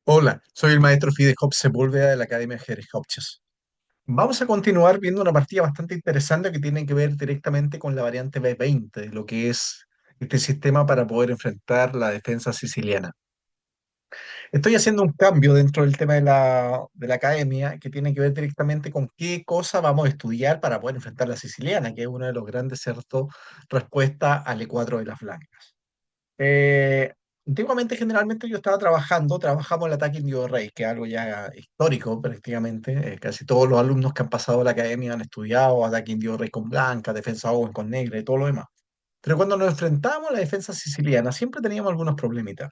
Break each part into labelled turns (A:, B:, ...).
A: Hola, soy el maestro Fide Hop Sepúlveda de la Academia de Ajedrez Hopchas. Vamos a continuar viendo una partida bastante interesante que tiene que ver directamente con la variante B20, lo que es este sistema para poder enfrentar la defensa siciliana. Estoy haciendo un cambio dentro del tema de la academia que tiene que ver directamente con qué cosa vamos a estudiar para poder enfrentar la siciliana, que es uno de los grandes, ¿cierto?, respuesta al E4 de las blancas. Eh, Antiguamente, generalmente yo estaba trabajamos el ataque indio rey, que es algo ya histórico prácticamente. Casi todos los alumnos que han pasado a la academia han estudiado ataque indio rey con blanca, defensa owen con negra y todo lo demás. Pero cuando nos enfrentamos a la defensa siciliana, siempre teníamos algunos problemitas.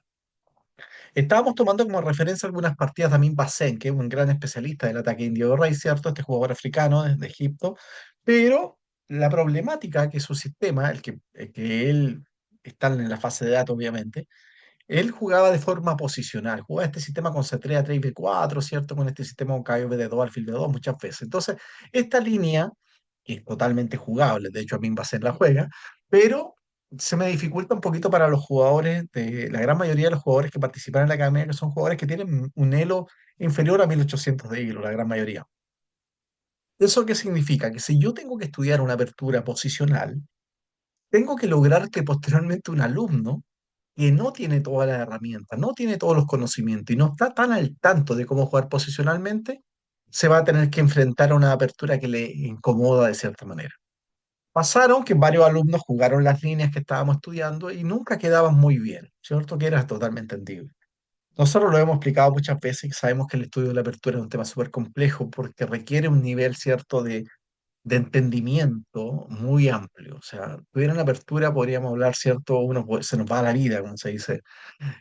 A: Estábamos tomando como referencia algunas partidas de Amin Basen, que es un gran especialista del ataque indio rey, ¿cierto? Este jugador africano desde Egipto. Pero la problemática que su sistema, el que él está en la fase de datos, obviamente, él jugaba de forma posicional, jugaba este sistema con C3 a 3 B4, ¿cierto? Con este sistema con caballo B2, alfil B2 muchas veces. Entonces, esta línea, que es totalmente jugable, de hecho a mí va a ser la juega, pero se me dificulta un poquito para los jugadores, la gran mayoría de los jugadores que participan en la academia, que son jugadores que tienen un elo inferior a 1800 de hilo, la gran mayoría. ¿Eso qué significa? Que si yo tengo que estudiar una apertura posicional, tengo que lograr que posteriormente un alumno que no tiene todas las herramientas, no tiene todos los conocimientos y no está tan al tanto de cómo jugar posicionalmente, se va a tener que enfrentar a una apertura que le incomoda de cierta manera. Pasaron que varios alumnos jugaron las líneas que estábamos estudiando y nunca quedaban muy bien, ¿cierto? Que era totalmente entendible. Nosotros lo hemos explicado muchas veces y sabemos que el estudio de la apertura es un tema súper complejo porque requiere un nivel, ¿cierto?, de entendimiento muy amplio. O sea, tuviera una apertura, podríamos hablar, ¿cierto? Se nos va la vida, como se dice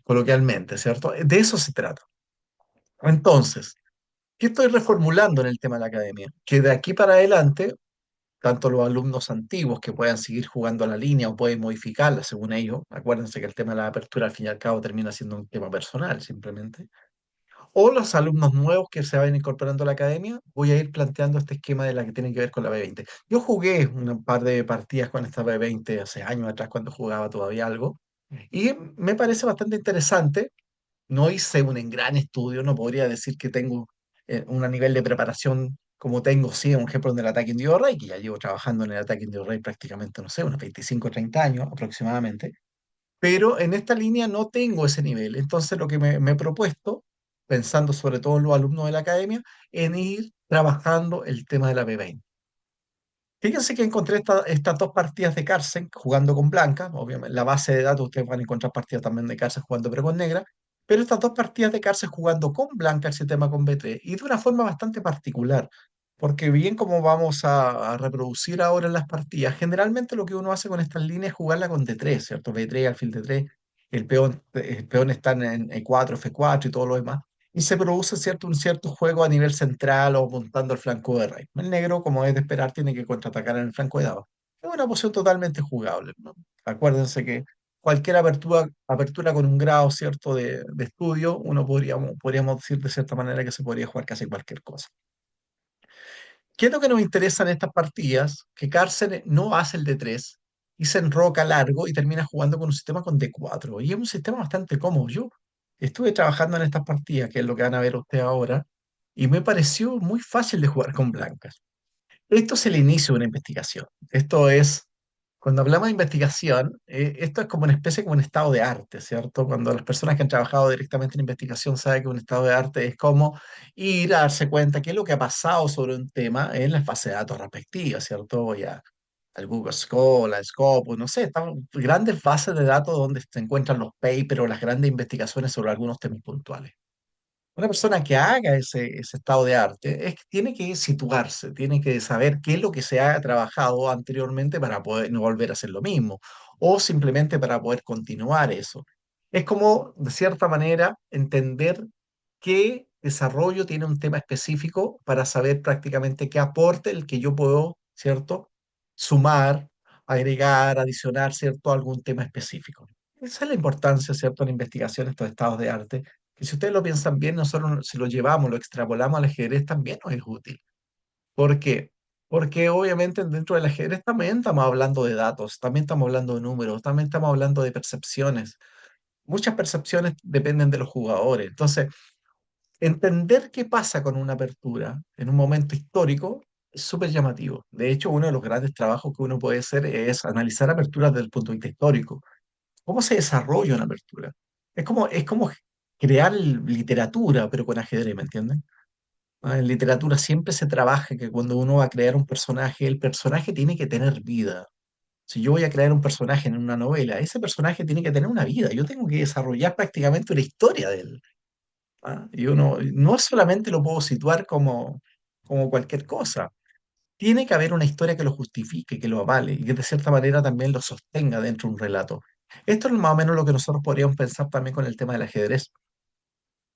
A: coloquialmente, ¿cierto? De eso se trata. Entonces, ¿qué estoy reformulando en el tema de la academia? Que de aquí para adelante, tanto los alumnos antiguos que puedan seguir jugando a la línea o pueden modificarla según ellos, acuérdense que el tema de la apertura al fin y al cabo termina siendo un tema personal simplemente, o los alumnos nuevos que se vayan incorporando a la academia, voy a ir planteando este esquema de la que tiene que ver con la B20. Yo jugué un par de partidas con esta B20 hace años atrás cuando jugaba todavía algo, y me parece bastante interesante. No hice un gran estudio, no podría decir que tengo un nivel de preparación como tengo, sí, un ejemplo en el ataque indio rey, que ya llevo trabajando en el ataque indio rey prácticamente, no sé, unos 25 o 30 años aproximadamente, pero en esta línea no tengo ese nivel. Entonces lo que me he propuesto, pensando sobre todo en los alumnos de la academia, en ir trabajando el tema de la B20. Fíjense que encontré estas dos partidas de Carsen jugando con Blanca. Obviamente, la base de datos ustedes van a encontrar partidas también de Carsen jugando pero con negra. Pero estas dos partidas de Carsen jugando con Blanca el sistema con B3 y de una forma bastante particular. Porque bien como vamos a reproducir ahora en las partidas, generalmente lo que uno hace con estas líneas es jugarla con D3, ¿cierto? B3, alfil D3, el peón está en E4, F4 y todo lo demás y se produce, ¿cierto?, un cierto juego a nivel central o montando el flanco de rey. El negro, como es de esperar, tiene que contraatacar en el flanco de dama. Es una posición totalmente jugable, ¿no? Acuérdense que cualquier apertura con un grado, ¿cierto?, de estudio, podríamos decir de cierta manera que se podría jugar casi cualquier cosa. ¿Qué es lo que nos interesa en estas partidas? Que Carlsen no hace el D3 y se enroca largo y termina jugando con un sistema con D4. Y es un sistema bastante cómodo. Yo estuve trabajando en estas partidas, que es lo que van a ver ustedes ahora, y me pareció muy fácil de jugar con blancas. Esto es el inicio de una investigación. Esto es, cuando hablamos de investigación, esto es como una especie, como un estado de arte, ¿cierto? Cuando las personas que han trabajado directamente en investigación saben que un estado de arte es como ir a darse cuenta qué es lo que ha pasado sobre un tema en la fase de datos respectiva, ¿cierto? Voy al Google Scholar, al Scopus, no sé, están grandes bases de datos donde se encuentran los papers o las grandes investigaciones sobre algunos temas puntuales. Una persona que haga ese estado de arte es que tiene que situarse, tiene que saber qué es lo que se ha trabajado anteriormente para poder no volver a hacer lo mismo o simplemente para poder continuar eso. Es como, de cierta manera, entender qué desarrollo tiene un tema específico para saber prácticamente qué aporte el que yo puedo, ¿cierto?, sumar, agregar, adicionar, ¿cierto?, a algún tema específico. Esa es la importancia, ¿cierto?, en la investigación de estos estados de arte que si ustedes lo piensan bien, nosotros si lo llevamos, lo extrapolamos al ajedrez también nos es útil. ¿Por qué? Porque obviamente dentro del ajedrez también estamos hablando de datos, también estamos hablando de números, también estamos hablando de percepciones. Muchas percepciones dependen de los jugadores. Entonces, Entender qué pasa con una apertura en un momento histórico es súper llamativo. De hecho, uno de los grandes trabajos que uno puede hacer es analizar aperturas desde el punto de vista histórico. ¿Cómo se desarrolla una apertura? Es como crear literatura, pero con ajedrez, ¿me entienden? En literatura siempre se trabaja que cuando uno va a crear un personaje, el personaje tiene que tener vida. Si yo voy a crear un personaje en una novela, ese personaje tiene que tener una vida. Yo tengo que desarrollar prácticamente una historia de él. ¿Ah? Y uno no solamente lo puedo situar como cualquier cosa. Tiene que haber una historia que lo justifique, que lo avale y que de cierta manera también lo sostenga dentro de un relato. Esto es más o menos lo que nosotros podríamos pensar también con el tema del ajedrez.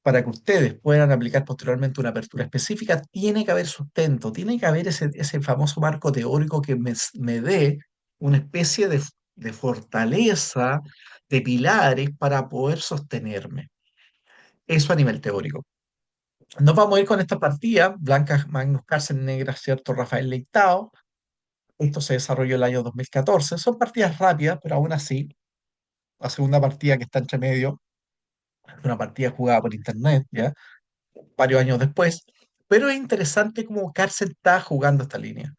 A: Para que ustedes puedan aplicar posteriormente una apertura específica, tiene que haber sustento, tiene que haber ese famoso marco teórico que me dé una especie de fortaleza, de pilares para poder sostenerme. Eso a nivel teórico. Nos vamos a ir con esta partida, Blanca Magnus Carlsen, negra, ¿cierto? Rafael Leitao. Esto se desarrolló el año 2014. Son partidas rápidas, pero aún así, la segunda partida que está entre medio, es una partida jugada por internet, ¿ya? Varios años después. Pero es interesante cómo Carlsen está jugando esta línea.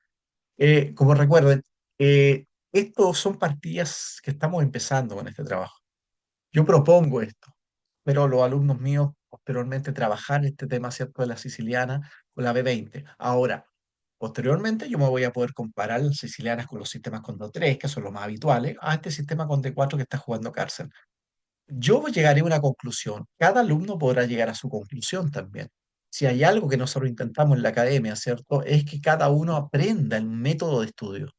A: Como recuerden, estos son partidas que estamos empezando con este trabajo. Yo propongo esto, pero los alumnos míos posteriormente trabajar este tema, ¿cierto?, de la siciliana con la B20. Ahora, posteriormente yo me voy a poder comparar las sicilianas con los sistemas con D3, que son los más habituales, a este sistema con D4 que está jugando Carlsen. Yo llegaré a una conclusión. Cada alumno podrá llegar a su conclusión también. Si hay algo que nosotros intentamos en la academia, ¿cierto? Es que cada uno aprenda el método de estudio.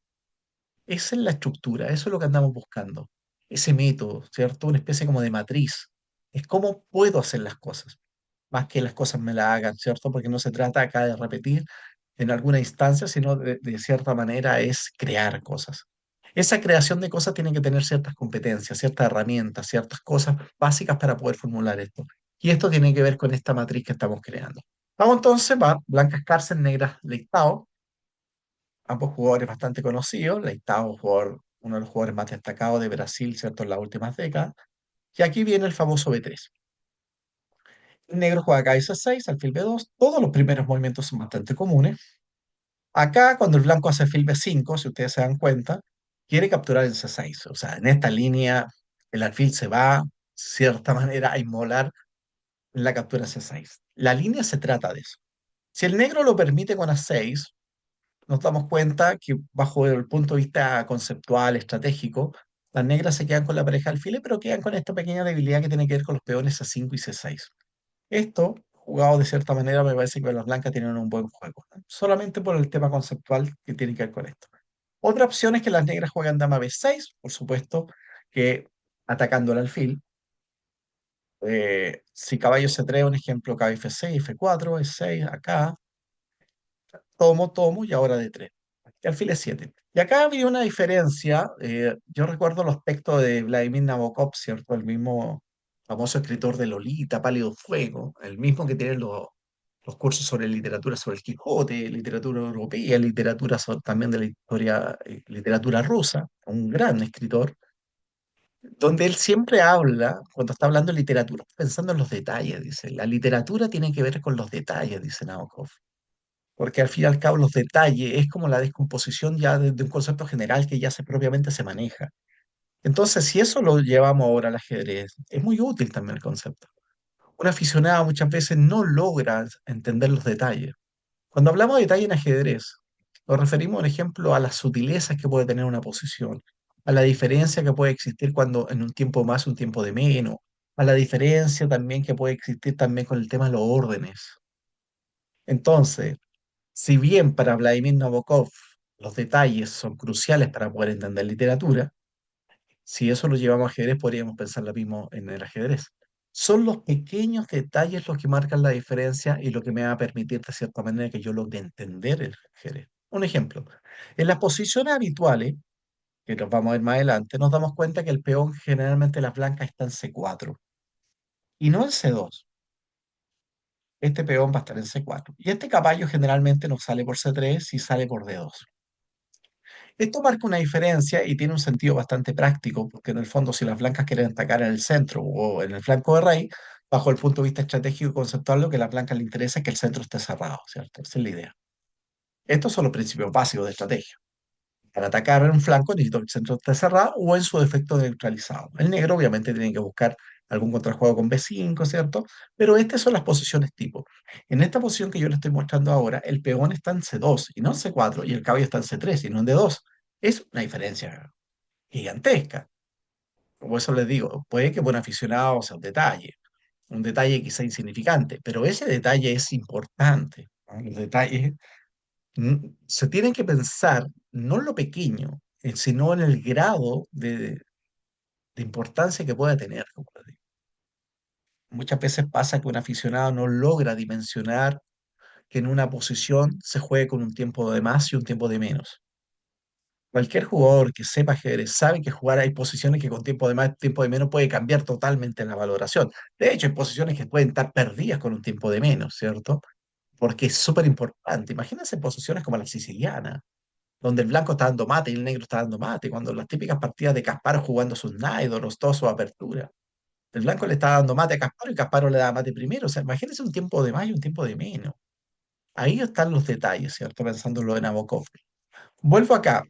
A: Esa es la estructura, eso es lo que andamos buscando. Ese método, ¿cierto? Una especie como de matriz. Es cómo puedo hacer las cosas, más que las cosas me las hagan, ¿cierto? Porque no se trata acá de repetir en alguna instancia, sino de cierta manera es crear cosas. Esa creación de cosas tiene que tener ciertas competencias, ciertas herramientas, ciertas cosas básicas para poder formular esto. Y esto tiene que ver con esta matriz que estamos creando. Vamos entonces, va, blancas Carlsen, negras Leitao, ambos jugadores bastante conocidos. Leitao, jugador, uno de los jugadores más destacados de Brasil, ¿cierto?, en las últimas décadas. Y aquí viene el famoso B3. El negro juega acá C6, alfil B2. Todos los primeros movimientos son bastante comunes. Acá, cuando el blanco hace alfil B5, si ustedes se dan cuenta, quiere capturar en C6. O sea, en esta línea, el alfil se va, de cierta manera, a inmolar en la captura C6. La línea se trata de eso. Si el negro lo permite con A6, nos damos cuenta que bajo el punto de vista conceptual, estratégico, las negras se quedan con la pareja de alfiles, pero quedan con esta pequeña debilidad que tiene que ver con los peones C5 y C6. Esto, jugado de cierta manera, me parece que las blancas tienen un buen juego, ¿no? Solamente por el tema conceptual que tiene que ver con esto. Otra opción es que las negras juegan dama B6, por supuesto, que atacando el alfil. Si caballo C3, un ejemplo, caballo F6, F4, E6, acá, tomo y ahora D3. Y alfil E7. Y acá había una diferencia. Yo recuerdo los textos de Vladimir Nabokov, ¿cierto? El mismo famoso escritor de Lolita, Pálido Fuego, el mismo que tiene los cursos sobre literatura sobre el Quijote, literatura europea, también de la historia, literatura rusa, un gran escritor, donde él siempre habla, cuando está hablando de literatura, pensando en los detalles, dice, la literatura tiene que ver con los detalles, dice Nabokov, porque al fin y al cabo los detalles es como la descomposición ya de un concepto general que ya propiamente se maneja. Entonces, si eso lo llevamos ahora al ajedrez, es muy útil también el concepto. Un aficionado muchas veces no logra entender los detalles. Cuando hablamos de detalle en ajedrez, nos referimos, por ejemplo, a las sutilezas que puede tener una posición, a la diferencia que puede existir cuando en un tiempo más, un tiempo de menos, a la diferencia también que puede existir también con el tema de los órdenes. Entonces, si bien para Vladimir Nabokov los detalles son cruciales para poder entender literatura, si eso lo llevamos a ajedrez, podríamos pensar lo mismo en el ajedrez. Son los pequeños detalles los que marcan la diferencia y lo que me va a permitir, de cierta manera, que yo logre entender el ajedrez. Un ejemplo, en las posiciones habituales, que nos vamos a ver más adelante, nos damos cuenta que el peón, generalmente las blancas, está en C4 y no en C2. Este peón va a estar en C4. Y este caballo generalmente no sale por C3 y sale por D2. Esto marca una diferencia y tiene un sentido bastante práctico, porque en el fondo si las blancas quieren atacar en el centro o en el flanco de rey, bajo el punto de vista estratégico y conceptual, lo que a las blancas le interesa es que el centro esté cerrado, ¿cierto? Esa es la idea. Estos son los principios básicos de estrategia. Para atacar en un flanco necesito que el centro esté cerrado o en su defecto neutralizado. El negro obviamente tiene que buscar algún contrajuego con B5, ¿cierto? Pero estas son las posiciones tipo. En esta posición que yo le estoy mostrando ahora, el peón está en C2 y no en C4 y el caballo está en C3 y no en D2. Es una diferencia gigantesca. Por eso les digo, puede que buen aficionado sea un detalle quizá insignificante, pero ese detalle es importante, ¿no? Los detalles se tienen que pensar no en lo pequeño, sino en el grado de importancia que pueda tener, como les digo. Muchas veces pasa que un aficionado no logra dimensionar que en una posición se juegue con un tiempo de más y un tiempo de menos. Cualquier jugador que sepa ajedrez sabe que jugar hay posiciones que con tiempo de más, tiempo de menos puede cambiar totalmente la valoración. De hecho, hay posiciones que pueden estar perdidas con un tiempo de menos, ¿cierto? Porque es súper importante. Imagínense posiciones como la siciliana, donde el blanco está dando mate y el negro está dando mate, cuando las típicas partidas de Kasparov jugando sus Naidor, los todos sus aperturas. El blanco le está dando mate a Kasparov y Kasparov le da mate primero. O sea, imagínense un tiempo de más y un tiempo de menos. Ahí están los detalles, ¿cierto? Pensándolo en Nabokov. Vuelvo acá.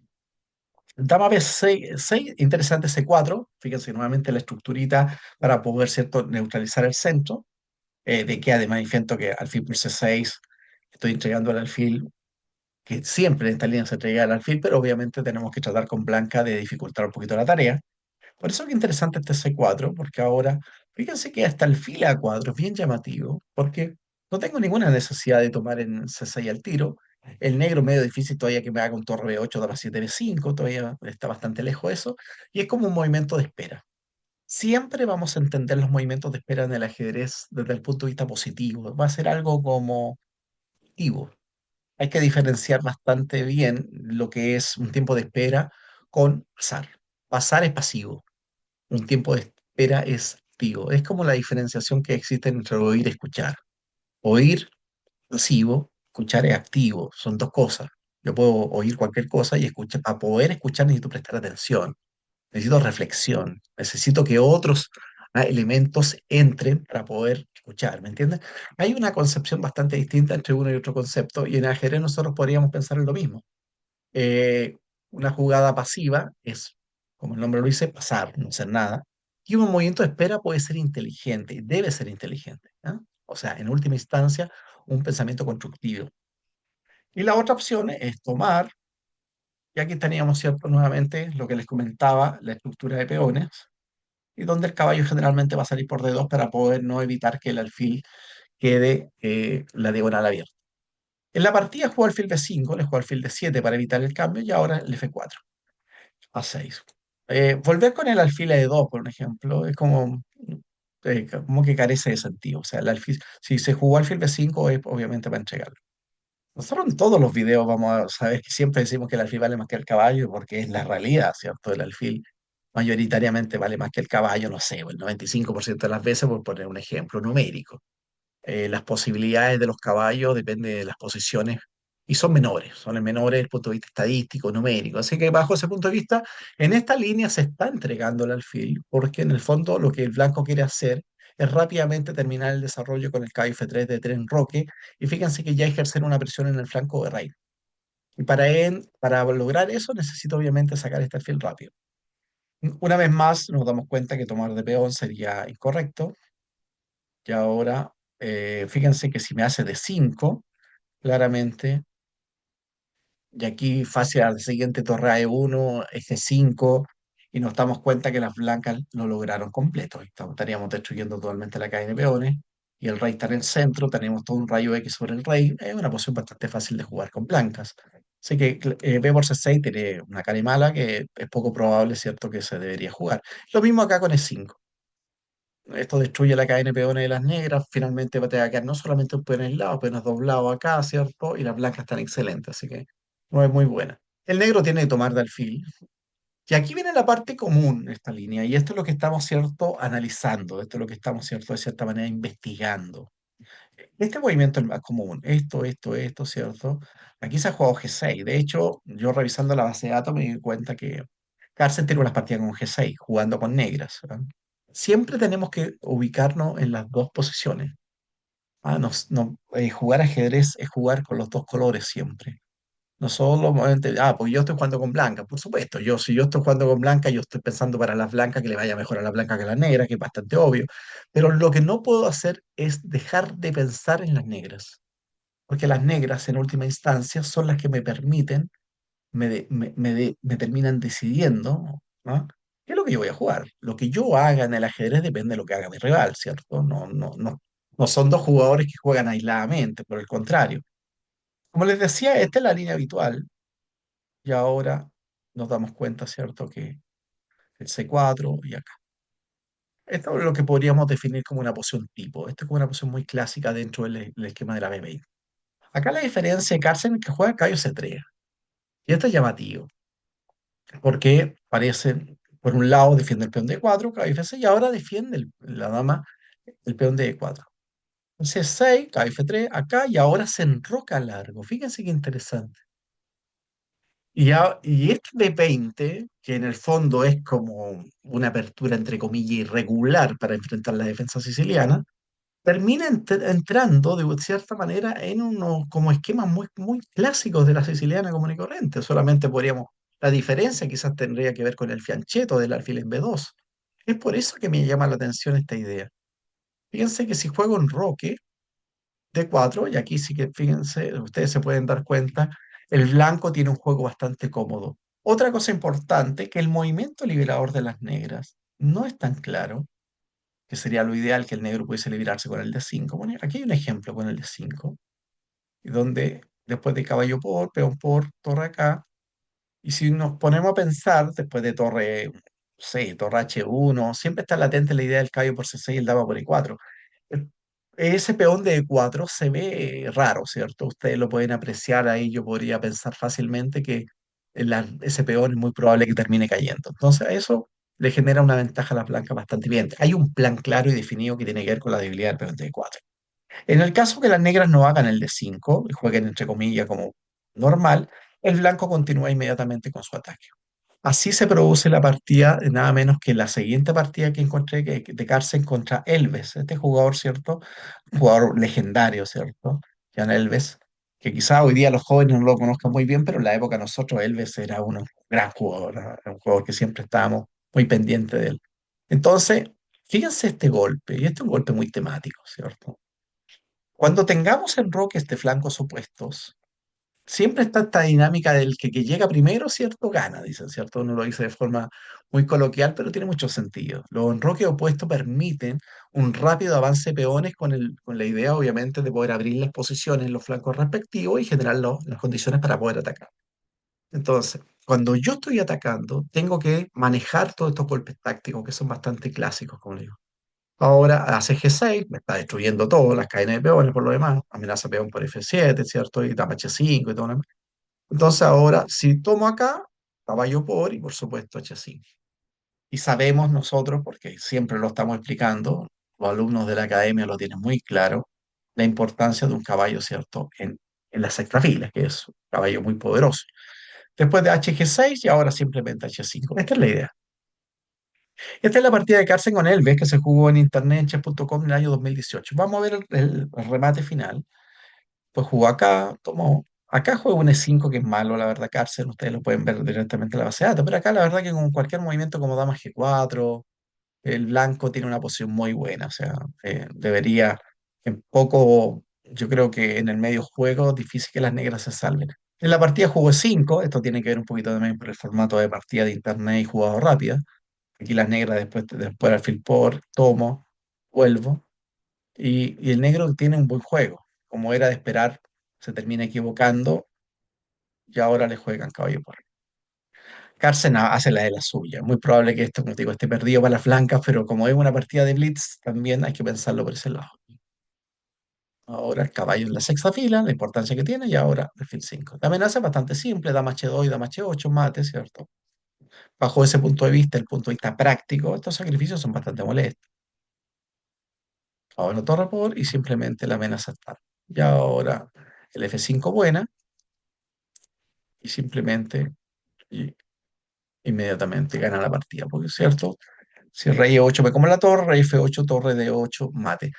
A: Dama B6, interesante C4. Fíjense nuevamente la estructurita para poder, ¿cierto?, neutralizar el centro. De que además manifiesto que alfil por C6 estoy entregando al alfil que siempre en esta línea se entrega el alfil, pero obviamente tenemos que tratar con blanca de dificultar un poquito la tarea. Por eso es interesante este C4, porque ahora, fíjense que hasta el fil A4 es bien llamativo, porque no tengo ninguna necesidad de tomar en C6 al tiro. El negro medio difícil todavía que me haga un torre B8, dama 7 B5, todavía está bastante lejos eso, y es como un movimiento de espera. Siempre vamos a entender los movimientos de espera en el ajedrez desde el punto de vista positivo. Va a ser algo como activo. Hay que diferenciar bastante bien lo que es un tiempo de espera con pasar. Pasar es pasivo, un tiempo de espera es activo. Es como la diferenciación que existe entre oír y escuchar. Oír pasivo, escuchar es activo, son dos cosas. Yo puedo oír cualquier cosa y escuchar. Para poder escuchar necesito prestar atención, necesito reflexión, necesito que otros elementos entren para poder escuchar, ¿me entiendes? Hay una concepción bastante distinta entre uno y otro concepto y en ajedrez nosotros podríamos pensar en lo mismo. Eh, una jugada pasiva es, como el nombre lo dice, pasar, no hacer nada. Y un movimiento de espera puede ser inteligente, debe ser inteligente, ¿ah? O sea, en última instancia, un pensamiento constructivo. Y la otra opción es tomar, y aquí teníamos, ¿cierto? Nuevamente lo que les comentaba, la estructura de peones, y donde el caballo generalmente va a salir por D2 para poder no evitar que el alfil quede la diagonal abierta. En la partida jugó alfil B5, le jugó alfil D7 para evitar el cambio, y ahora el F4. A6. Volver con el alfil a E2, por ejemplo, es como que carece de sentido. O sea, el alfil, si se jugó alfil B5 es obviamente para entregarlo. Nosotros en todos los videos vamos a saber que siempre decimos que el alfil vale más que el caballo porque es la realidad, ¿cierto? El alfil mayoritariamente vale más que el caballo, no sé, el 95% de las veces, por poner un ejemplo numérico. Las posibilidades de los caballos dependen de las posiciones y son menores desde el punto de vista estadístico, numérico. Así que bajo ese punto de vista, en esta línea se está entregando el alfil porque en el fondo lo que el blanco quiere hacer es rápidamente terminar el desarrollo con el caballo F3 de tren Roque y fíjense que ya ejercer una presión en el flanco de rey. Y para lograr eso necesito obviamente sacar este alfil rápido. Una vez más nos damos cuenta que tomar de peón sería incorrecto. Y ahora, fíjense que si me hace de 5 claramente, y aquí fácil al siguiente torre a E1, F5, y nos damos cuenta que las blancas lo lograron completo. Estaríamos destruyendo totalmente la cadena de peones, y el rey está en el centro, tenemos todo un rayo X sobre el rey, es una posición bastante fácil de jugar con blancas. Así que B por C6 tiene una cara mala que es poco probable, ¿cierto?, que se debería jugar. Lo mismo acá con E5. Esto destruye la cadena de peones de las negras. Finalmente va a tener que quedar no solamente un peón aislado, peones doblados acá, ¿cierto? Y las blancas están excelentes, así que no es muy buena. El negro tiene que tomar de alfil. Y aquí viene la parte común de esta línea, y esto es lo que estamos, ¿cierto?, analizando, esto es lo que estamos, ¿cierto?, de cierta manera investigando. Este movimiento es el más común, esto, ¿cierto? Aquí se ha jugado G6. De hecho, yo revisando la base de datos me di cuenta que Carlsen tiene unas partidas con G6, jugando con negras, ¿verdad? Siempre tenemos que ubicarnos en las dos posiciones. Jugar ajedrez es jugar con los dos colores siempre. No solo, porque yo estoy jugando con blanca, por supuesto. Si yo estoy jugando con blanca, yo estoy pensando para las blancas que le vaya mejor a la blanca que a la negra, que es bastante obvio. Pero lo que no puedo hacer es dejar de pensar en las negras, porque las negras, en última instancia, son las que me permiten, me terminan decidiendo, ¿no? ¿Qué es lo que yo voy a jugar? Lo que yo haga en el ajedrez depende de lo que haga mi rival, ¿cierto? No son dos jugadores que juegan aisladamente, por el contrario. Como les decía, esta es la línea habitual. Y ahora nos damos cuenta, ¿cierto?, que el C4 y acá. Esto es lo que podríamos definir como una posición tipo. Esto es como una posición muy clásica dentro del esquema de la B20. Acá la diferencia de Carlsen es que juega caballo C3. Y esto es llamativo, porque parece, por un lado defiende el peón de E4, caballo F6, y ahora defiende la dama el peón de E4. C6, caballo F3, acá, y ahora se enroca largo. Fíjense qué interesante. Y este B20, que en el fondo es como una apertura entre comillas irregular para enfrentar la defensa siciliana, termina entrando de cierta manera en unos como esquemas muy clásicos de la siciliana común y corriente. La diferencia quizás tendría que ver con el fianchetto del alfil en B2. Es por eso que me llama la atención esta idea. Fíjense que si juego en Roque, D4, y aquí sí que, fíjense, ustedes se pueden dar cuenta, el blanco tiene un juego bastante cómodo. Otra cosa importante, que el movimiento liberador de las negras no es tan claro, que sería lo ideal que el negro pudiese liberarse con el D5. Bueno, aquí hay un ejemplo con el D5, donde después de caballo por, peón por, torre acá, y si nos ponemos a pensar, después de torre, sí, torre H1, siempre está latente la idea del caballo por C6 y el dama por E4. El- Ese peón de E4 se ve raro, ¿cierto? Ustedes lo pueden apreciar ahí, yo podría pensar fácilmente que ese peón es muy probable que termine cayendo. Entonces, eso le genera una ventaja a las blancas bastante bien. Hay un plan claro y definido que tiene que ver con la debilidad del peón de E4. En el caso que las negras no hagan el D5 y jueguen entre comillas como normal, el blanco continúa inmediatamente con su ataque. Así se produce la partida, nada menos que la siguiente partida que encontré de Carlsen contra Elves, este jugador, ¿cierto? Un jugador legendario, ¿cierto? Jan Elves, que quizá hoy día los jóvenes no lo conozcan muy bien, pero en la época nosotros Elves era un gran jugador, ¿no? Era un jugador que siempre estábamos muy pendientes de él. Entonces, fíjense este golpe, y este es un golpe muy temático, ¿cierto? Cuando tengamos en Roque este flancos opuestos, siempre está esta dinámica del que llega primero, ¿cierto? Gana, dicen, ¿cierto? Uno lo dice de forma muy coloquial, pero tiene mucho sentido. Los enroques opuestos permiten un rápido avance de peones con la idea, obviamente, de poder abrir las posiciones en los flancos respectivos y generar las condiciones para poder atacar. Entonces, cuando yo estoy atacando, tengo que manejar todos estos golpes tácticos que son bastante clásicos, como le digo. Ahora hace G6, me está destruyendo todo, las cadenas de peones por lo demás, amenaza peón por F7, ¿cierto? Y dama H5 y todo lo demás. Entonces ahora, si tomo acá, caballo por y por supuesto H5. Y sabemos nosotros, porque siempre lo estamos explicando, los alumnos de la academia lo tienen muy claro, la importancia de un caballo, ¿cierto? En la sexta fila, que es un caballo muy poderoso. Después de HG6 y ahora simplemente H5. Esta es la idea. Esta es la partida de Carson con Elves que se jugó en internet en chess.com en el año 2018. Vamos a ver el remate final. Pues jugó acá, tomó. Acá juega un E5 que es malo, la verdad, Carson. Ustedes lo pueden ver directamente en la base de datos. Pero acá la verdad que con cualquier movimiento como dama G4, el blanco tiene una posición muy buena. O sea, debería, en poco, yo creo que en el medio juego, difícil que las negras se salven. En la partida jugó E5. Esto tiene que ver un poquito también por el formato de partida de internet y jugado rápida. Aquí las negras después alfil por, tomo, vuelvo. Y el negro tiene un buen juego. Como era de esperar, se termina equivocando y ahora le juegan caballo por. Cárcena hace la de la suya. Muy probable que esto, como te digo, esté perdido para las flancas, pero como es una partida de blitz, también hay que pensarlo por ese lado. Ahora el caballo en la sexta fila, la importancia que tiene, y ahora alfil 5. La amenaza es bastante simple, dama H2 y dama H8, mate, ¿cierto? Bajo ese punto de vista, el punto de vista práctico, estos sacrificios son bastante molestos. Ahora torre por y simplemente la amenaza está. Y ahora el F5 buena y simplemente y inmediatamente gana la partida, porque es cierto, Si rey E8 me como la torre, rey F8, torre D8, mate.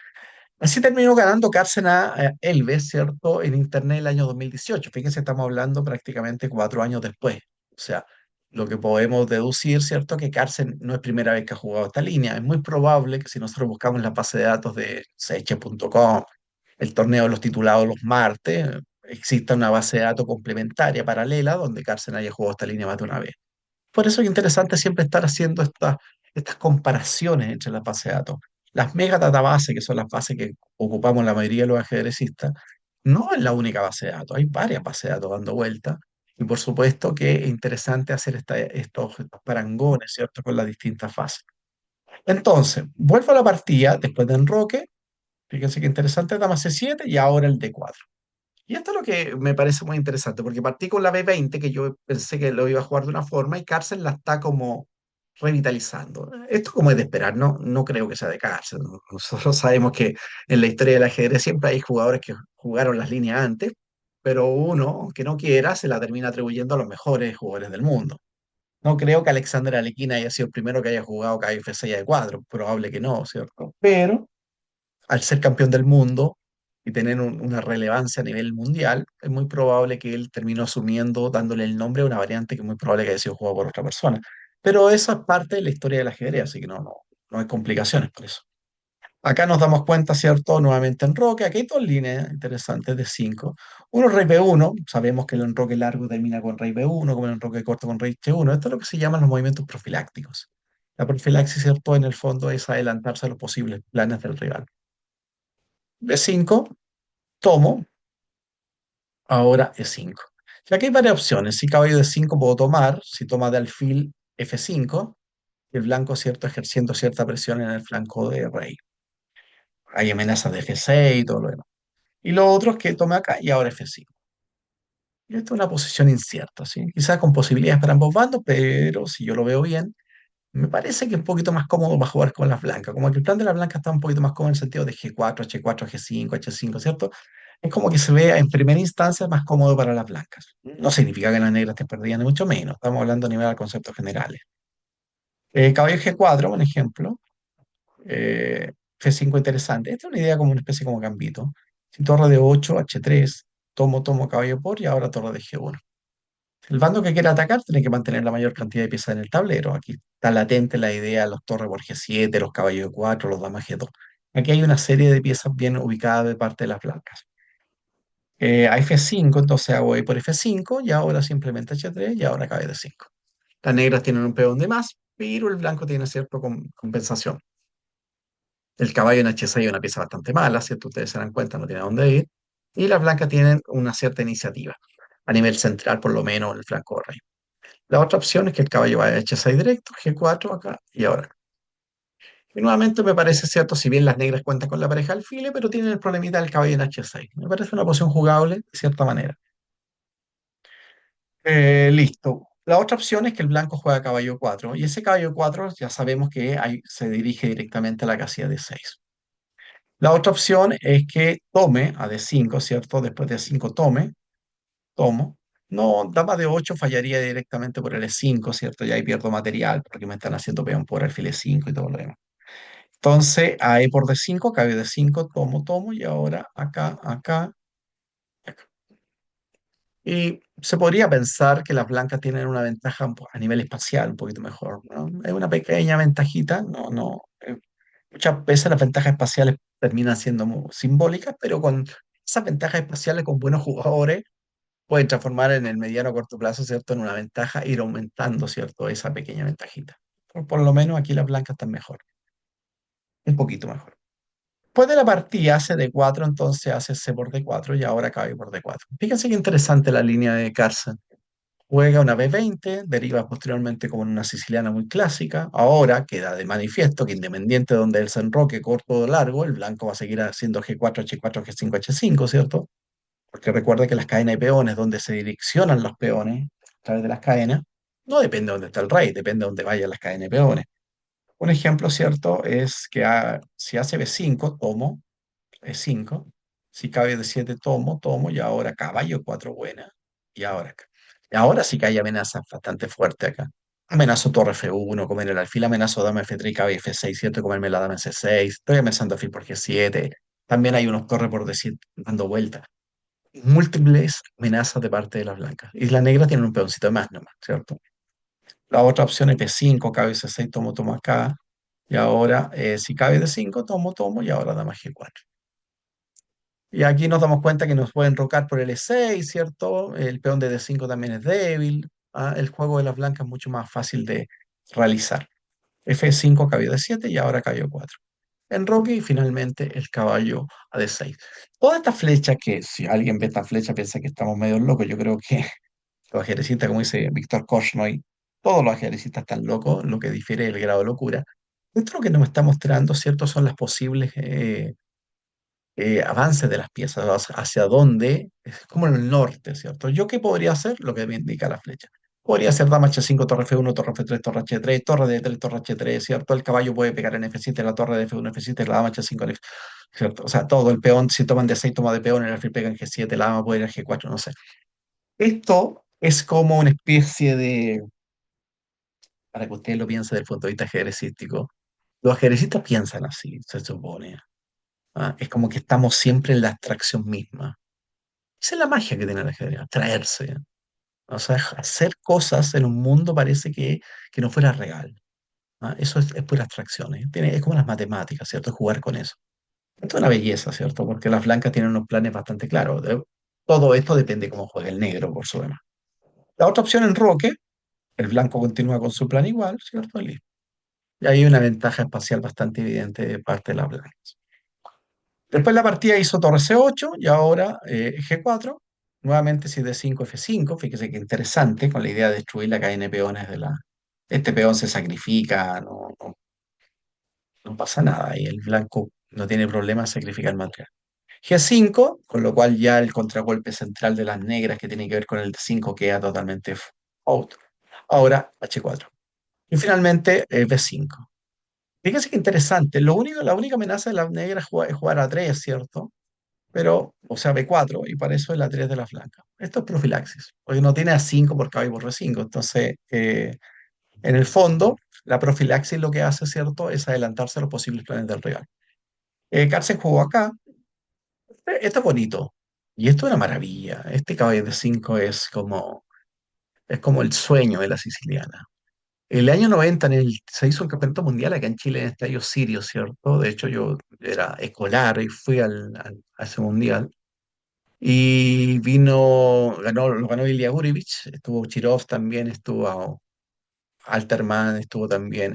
A: Así terminó ganando Cárcena Elves, ¿cierto? En Internet el año 2018. Fíjense, estamos hablando prácticamente 4 años después. O sea, lo que podemos deducir, ¿cierto? Que Carlsen no es primera vez que ha jugado esta línea. Es muy probable que si nosotros buscamos la base de datos de Seche.com, el torneo de los titulados los martes, exista una base de datos complementaria, paralela, donde Carlsen haya jugado esta línea más de una vez. Por eso es interesante siempre estar haciendo estas comparaciones entre las bases de datos. Las mega databases, que son las bases que ocupamos la mayoría de los ajedrecistas, no es la única base de datos, hay varias bases de datos dando vuelta. Y por supuesto que es interesante hacer estos parangones, ¿cierto?, con las distintas fases. Entonces, vuelvo a la partida después de enroque. Fíjense qué interesante, dama C7 y ahora el D4. Y esto es lo que me parece muy interesante, porque partí con la B20, que yo pensé que lo iba a jugar de una forma, y Carlsen la está como revitalizando. Esto como es de esperar, no, no creo que sea de Carlsen. Nosotros sabemos que en la historia del ajedrez siempre hay jugadores que jugaron las líneas antes, pero uno, que no quiera, se la termina atribuyendo a los mejores jugadores del mundo. No creo que Alexander Alekhine haya sido el primero que haya jugado KF6 de 4, probable que no, ¿cierto? Pero al ser campeón del mundo y tener una relevancia a nivel mundial, es muy probable que él terminó asumiendo, dándole el nombre a una variante que es muy probable que haya sido jugada por otra persona. Pero eso es parte de la historia del ajedrez, así que no hay complicaciones por eso. Acá nos damos cuenta, ¿cierto? Nuevamente en enroque. Aquí hay dos líneas interesantes de 5. Uno, rey B1. Sabemos que el enroque largo termina con rey B1, como el enroque corto con rey C1. Esto es lo que se llaman los movimientos profilácticos. La profilaxis, ¿cierto? En el fondo es adelantarse a los posibles planes del rival. B5, tomo, ahora E5. Ya que hay varias opciones. Si caballo D5 puedo tomar, si toma de alfil F5, el blanco, ¿cierto?, ejerciendo cierta presión en el flanco de rey. Hay amenazas de F6 y todo lo demás. Y lo otro es que tome acá y ahora F5. Y esta es una posición incierta, ¿sí? Quizás con posibilidades para ambos bandos, pero si yo lo veo bien, me parece que es un poquito más cómodo para jugar con las blancas. Como que el plan de las blancas está un poquito más cómodo en el sentido de G4, H4, G5, H5, ¿cierto? Es como que se vea en primera instancia más cómodo para las blancas. No significa que las negras te perdían, ni mucho menos. Estamos hablando a nivel de conceptos generales. Caballo G4, un ejemplo. F5 interesante. Esta es una idea como una especie como gambito. Si torre de 8, H3, tomo caballo por y ahora torre de G1. El bando que quiera atacar tiene que mantener la mayor cantidad de piezas en el tablero. Aquí está latente la idea de los torres por G7, los caballos de 4, los damas G2. Aquí hay una serie de piezas bien ubicadas de parte de las blancas. A F5, entonces hago E por F5 y ahora simplemente H3 y ahora caballo de 5. Las negras tienen un peón de más, pero el blanco tiene cierta compensación. El caballo en H6 es una pieza bastante mala, ¿cierto? Ustedes se dan cuenta, no tiene a dónde ir. Y las blancas tienen una cierta iniciativa, a nivel central por lo menos, en el flanco rey. La otra opción es que el caballo vaya a H6 directo, G4 acá y ahora acá. Y nuevamente me parece cierto, si bien las negras cuentan con la pareja alfile, pero tienen el problemita del caballo en H6. Me parece una posición jugable de cierta manera. Listo. La otra opción es que el blanco juega caballo 4 y ese caballo 4 ya sabemos que ahí se dirige directamente a la casilla de 6. La otra opción es que tome a D5, ¿cierto? Después de 5 tomo. No, dama de 8 fallaría directamente por el E5, ¿cierto? Y ahí pierdo material porque me están haciendo peón por alfil E5 y todo lo demás. Entonces, a E por D5, caballo D5, tomo y ahora acá, acá, acá. Y se podría pensar que las blancas tienen una ventaja a nivel espacial un poquito mejor, ¿no? Es una pequeña ventajita, no. Muchas veces las ventajas espaciales terminan siendo muy simbólicas, pero con esas ventajas espaciales con buenos jugadores pueden transformar en el mediano o corto plazo, ¿cierto?, en una ventaja, ir aumentando, ¿cierto?, esa pequeña ventajita. Por lo menos aquí las blancas están mejor, un poquito mejor. Después de la partida hace D4, entonces hace C por D4 y ahora cabe por D4. Fíjense qué interesante la línea de Carson. Juega una B20, deriva posteriormente como en una siciliana muy clásica. Ahora queda de manifiesto que independiente de donde él se enroque, corto o largo, el blanco va a seguir haciendo G4, H4, G5, H5, ¿cierto? Porque recuerda que las cadenas de peones, donde se direccionan los peones a través de las cadenas, no depende de dónde está el rey, depende de dónde vayan las cadenas de peones. Un ejemplo, ¿cierto?, es que si hace B5, tomo, E5, si cabe D7, tomo, y ahora caballo 4 buena, y ahora acá. Y ahora sí que hay amenazas bastante fuertes acá. Amenazo torre F1, comer el alfil, amenazo dama F3, cabe F6, ¿cierto? Comerme la dama C6, estoy amenazando alfil por G7. También hay unos torres por decir dando vueltas. Múltiples amenazas de parte de las blancas. Y las negras tienen un peoncito más nomás, ¿cierto? La otra opción es P5, cabe C6, tomo, tomo acá. Y ahora, si cabe D5, tomo, tomo, y ahora dama G4. Y aquí nos damos cuenta que nos pueden rocar por el E6, ¿cierto? El peón de D5 también es débil. El juego de las blancas es mucho más fácil de realizar. F5, caballo D7 y ahora caballo 4. Enroque y finalmente el caballo a D6. Todas estas flechas que si alguien ve esta flecha piensa que estamos medio locos, yo creo que los ajedrecistas, como dice Víctor Korchnoi, todos los ajedrecistas están locos, lo que difiere es el grado de locura. Esto lo que nos está mostrando, ¿cierto? Son las posibles avances de las piezas, hacia dónde, es como en el norte, ¿cierto? ¿Yo qué podría hacer? Lo que me indica la flecha. Podría ser dama H5, torre F1, torre F3, torre H3, torre D3, torre H3, ¿cierto? El caballo puede pegar en F7, la torre de F1, F7, la dama H5, ¿cierto? O sea, todo el peón, si toman D6, toma de peón, el alfil pega en G7, la dama puede ir a G4, no sé. Esto es como una especie de, para que ustedes lo piensen desde el punto de vista ajedrecístico, los ajedrecistas piensan así, se supone. Es como que estamos siempre en la abstracción misma. Esa es la magia que tiene el ajedrez, atraerse. O sea, hacer cosas en un mundo parece que no fuera real. Eso es pura abstracción. Es como las matemáticas, ¿cierto? Jugar con eso. Esto es una belleza, ¿cierto? Porque las blancas tienen unos planes bastante claros. Todo esto depende de cómo juegue el negro, por su demás. La otra opción en Roque, el blanco continúa con su plan igual, ¿cierto? Listo. Y hay una ventaja espacial bastante evidente de parte de las blancas. Después la partida hizo torre C8 y ahora G4. Nuevamente si D5, F5. Fíjese que interesante con la idea de destruir la cadena de peones de la... Este peón se sacrifica, no pasa nada y el blanco no tiene problema en sacrificar material. G5, con lo cual ya el contragolpe central de las negras que tiene que ver con el D5 queda totalmente out. Ahora H4. Y finalmente B5. Fíjese que interesante. La única amenaza de las negras es jugar a 3, ¿cierto? Pero, o sea, B4, y para eso es la 3 de la flanca. Esto es profilaxis, porque no tiene A5 por KB por B5. Entonces, en el fondo, la profilaxis lo que hace, ¿cierto?, es adelantarse a los posibles planes del rival. Carlsen jugó acá. Esto es bonito. Y esto es una maravilla. Este caballo de 5 es como el sueño de la siciliana. El año 90 se hizo un campeonato mundial acá en Chile en el Estadio Sirio, ¿cierto? De hecho, yo era escolar y fui a ese mundial. Y lo ganó Ilya Gurevich, estuvo Chirov también, estuvo Alterman, estuvo también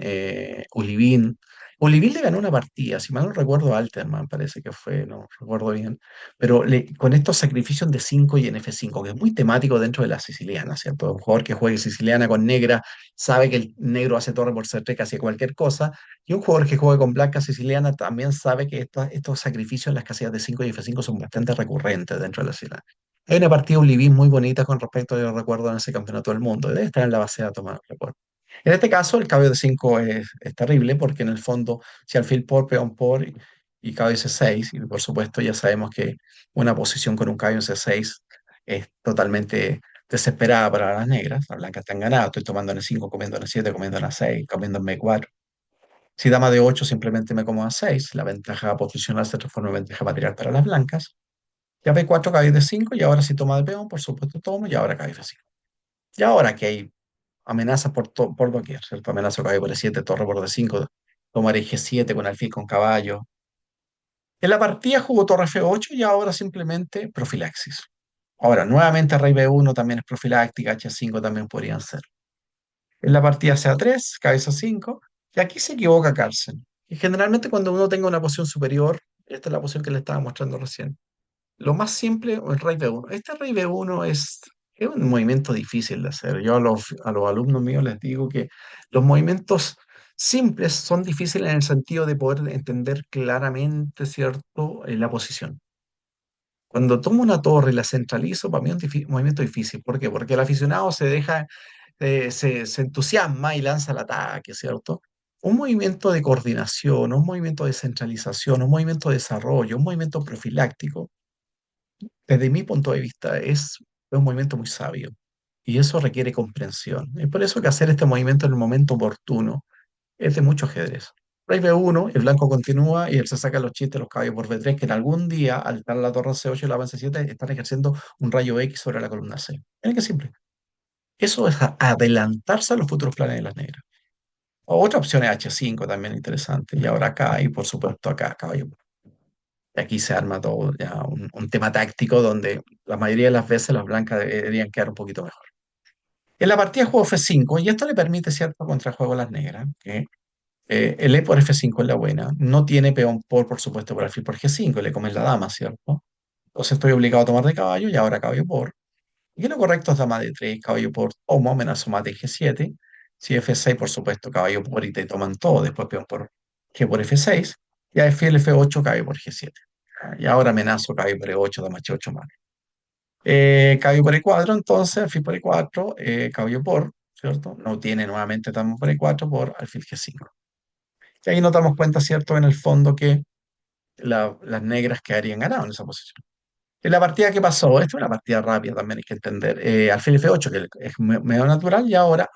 A: Ulivín. Ulivín le ganó una partida, si mal no recuerdo, Alterman parece que fue, no recuerdo bien, pero con estos sacrificios de 5 y en F5, que es muy temático dentro de la siciliana, ¿cierto? Un jugador que juegue siciliana con negra sabe que el negro hace torre por C3 casi cualquier cosa, y un jugador que juegue con blanca siciliana también sabe que estos sacrificios en las casillas de 5 y F5 son bastante recurrentes dentro de la siciliana. Hay una partida Ulivín muy bonita con respecto, yo recuerdo, en ese campeonato del mundo, debe estar en la base de datos, no recuerdo. En este caso, el caballo de 5 es terrible porque en el fondo, si alfil por, peón por y caballo C6, y por supuesto ya sabemos que una posición con un caballo en C6 es totalmente desesperada para las negras. Las blancas están ganadas, estoy tomando en E5, comiendo en E7, comiendo en A6, comiendo en B4. Si dama de 8 simplemente me como A6, la ventaja posicional se transforma en ventaja material para las blancas. Ya B4, caballo de 5 y ahora si toma de peón, por supuesto tomo, y ahora caballo F5. Y ahora que hay amenazas por doquier, ¿cierto? Amenaza caballo por E7, torre por D5, tomar G7 con alfil con caballo. En la partida jugó torre F8 y ahora simplemente profilaxis. Ahora, nuevamente rey B1 también es profiláctica, H5 también podrían ser. En la partida C3, cabeza 5, y aquí se equivoca Carlsen. Y generalmente cuando uno tenga una posición superior, esta es la posición que le estaba mostrando recién, lo más simple es el rey B1. Este rey B1 es un movimiento difícil de hacer. Yo a los alumnos míos les digo que los movimientos simples son difíciles en el sentido de poder entender claramente, ¿cierto?, la posición. Cuando tomo una torre y la centralizo, para mí es un movimiento difícil. ¿Por qué? Porque el aficionado se entusiasma y lanza el ataque, ¿cierto? Un movimiento de coordinación, un movimiento de centralización, un movimiento de desarrollo, un movimiento profiláctico desde mi punto de vista, es un movimiento muy sabio. y eso requiere comprensión. Es por eso que hacer este movimiento en el momento oportuno es de mucho ajedrez. Rey B1, el blanco continúa y él se saca los chistes, los caballos por B3, que en algún día, al estar en la torre C8 y la avance 7, están ejerciendo un rayo X sobre la columna C. Miren qué simple. Eso es adelantarse a los futuros planes de las negras. Otra opción es H5, también interesante. Y ahora acá, y por supuesto acá, caballo. Y aquí se arma todo ya un tema táctico donde la mayoría de las veces las blancas deberían quedar un poquito mejor. En la partida juego F5, y esto le permite cierto contrajuego a las negras, que el E por F5 es la buena. No tiene peón por supuesto, por alfil por G5, le comes la dama, ¿cierto? Entonces estoy obligado a tomar de caballo y ahora caballo por. Y lo correcto es dama de 3 caballo por, tomo, amenazo mate G7. Si F6, por supuesto, caballo por y te toman todo, después peón por G por F6. Y alfil F8, caballo por G7. Y ahora amenazo caballo por E8, dama H8 mate. Caballo por E4, entonces, alfil por E4, caballo por, ¿cierto? No tiene nuevamente dama por E4 por alfil G5. Y ahí nos damos cuenta, ¿cierto?, en el fondo que las negras quedarían ganadas en esa posición. En la partida que pasó, esta es una partida rápida también hay que entender, alfil F8, que es medio natural, y ahora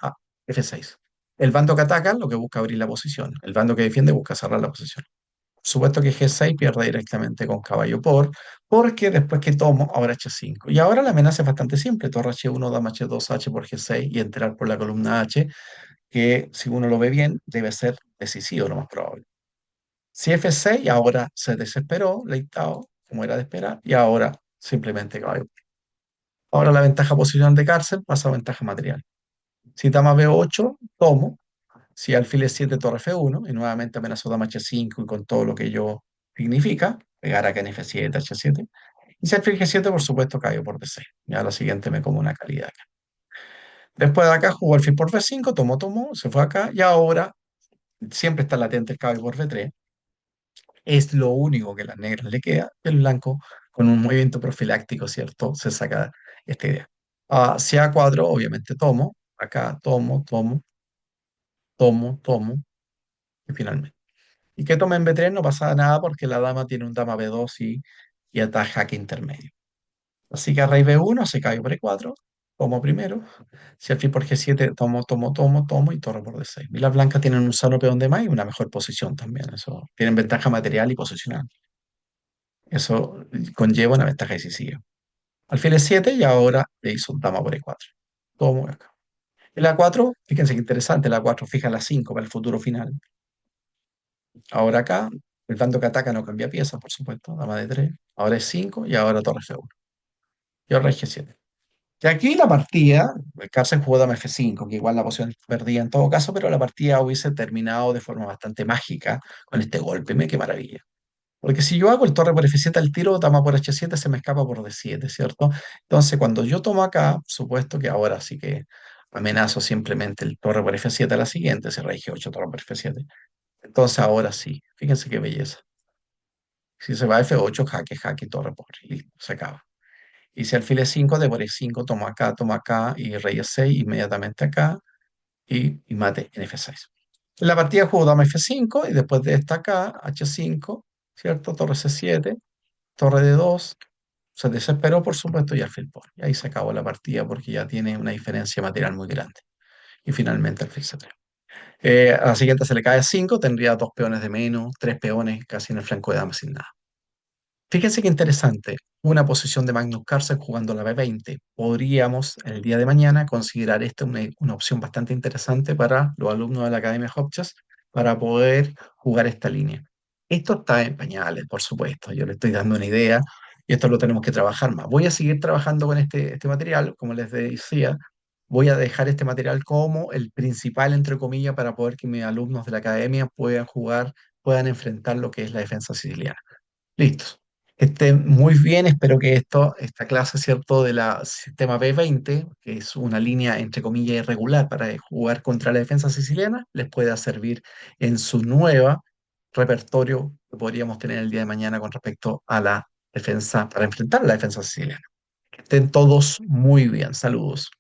A: F6. El bando que ataca lo que busca abrir la posición, el bando que defiende busca cerrar la posición. Por supuesto que G6 pierde directamente con caballo porque después que tomo, ahora H5. Y ahora la amenaza es bastante simple, torre H1, dama H2, H por G6 y entrar por la columna H, que si uno lo ve bien, debe ser decisivo, lo más probable. Si F6 ahora se desesperó, Leitao, como era de esperar, y ahora simplemente caballo. Ahora la ventaja posicional de cárcel pasa a ventaja material. Si dama B8, tomo. Si alfil E7, torre F1, y nuevamente amenazo dama H5 y con todo lo que ello significa, pegar acá en F7, H7. Y si alfil G7, por supuesto, cayó por D6. Ya la siguiente me como una calidad acá. Después de acá jugó alfil por B5, tomó, se fue acá, y ahora siempre está latente el caballo por B3. Es lo único que a las negras le queda. El blanco, con un movimiento profiláctico, ¿cierto? Se saca esta idea. Si A4, obviamente tomo. Acá tomo, y finalmente. Y que tome en B3 no pasa nada porque la dama tiene un dama B2 y ataja jaque intermedio. Así que a rey B1 se cae por E4, tomo primero. Si alfil por G7, tomo y torre por D6. Y las blancas tienen un solo peón de más y una mejor posición también. Eso, tienen ventaja material y posicional. Eso conlleva una ventaja decisiva. Alfil E7 y ahora le hizo un dama por E4. Tomo acá. El A4, fíjense qué interesante, el A4 fija la 5 para el futuro final. Ahora acá, el bando que ataca no cambia pieza, por supuesto, dama de 3. Ahora es 5 y ahora torre F1. Y ahora es G7. Y aquí la partida, el Carlsen jugó dama F5, que igual la posición perdía en todo caso, pero la partida hubiese terminado de forma bastante mágica con este golpe. Qué maravilla. Porque si yo hago el torre por F7 al tiro, dama por H7 se me escapa por D7, ¿cierto? Entonces, cuando yo tomo acá, por supuesto que ahora sí que amenazo simplemente el torre por F7 a la siguiente, se rey G8, torre por F7. Entonces, ahora sí, fíjense qué belleza. Si se va a F8, jaque, torre por, y listo, se acaba. Y si alfil E5, de por E5, tomo acá, y rey E6, inmediatamente acá, y mate en F6. En la partida juego dama F5, y después de esta acá, H5, ¿cierto? Torre C7, torre D2, se desesperó, por supuesto, y alfil por. Y ahí se acabó la partida porque ya tiene una diferencia material muy grande. Y finalmente alfil C3. A la siguiente se le cae 5, tendría dos peones de menos, tres peones casi en el flanco de dama sin nada. Fíjense qué interesante, una posición de Magnus Carlsen jugando la B20. Podríamos el día de mañana considerar esta una opción bastante interesante para los alumnos de la Academia Hopchas para poder jugar esta línea. Esto está en pañales, por supuesto, yo le estoy dando una idea y esto lo tenemos que trabajar más. Voy a seguir trabajando con este material, como les decía, voy a dejar este material como el principal, entre comillas, para poder que mis alumnos de la Academia puedan jugar, puedan enfrentar lo que es la defensa siciliana. Listo. Que estén muy bien, espero que esta clase, ¿cierto?, de la sistema B20, que es una línea, entre comillas, irregular para jugar contra la defensa siciliana, les pueda servir en su nueva repertorio que podríamos tener el día de mañana con respecto a la defensa, para enfrentar la defensa siciliana. Que estén todos muy bien. Saludos.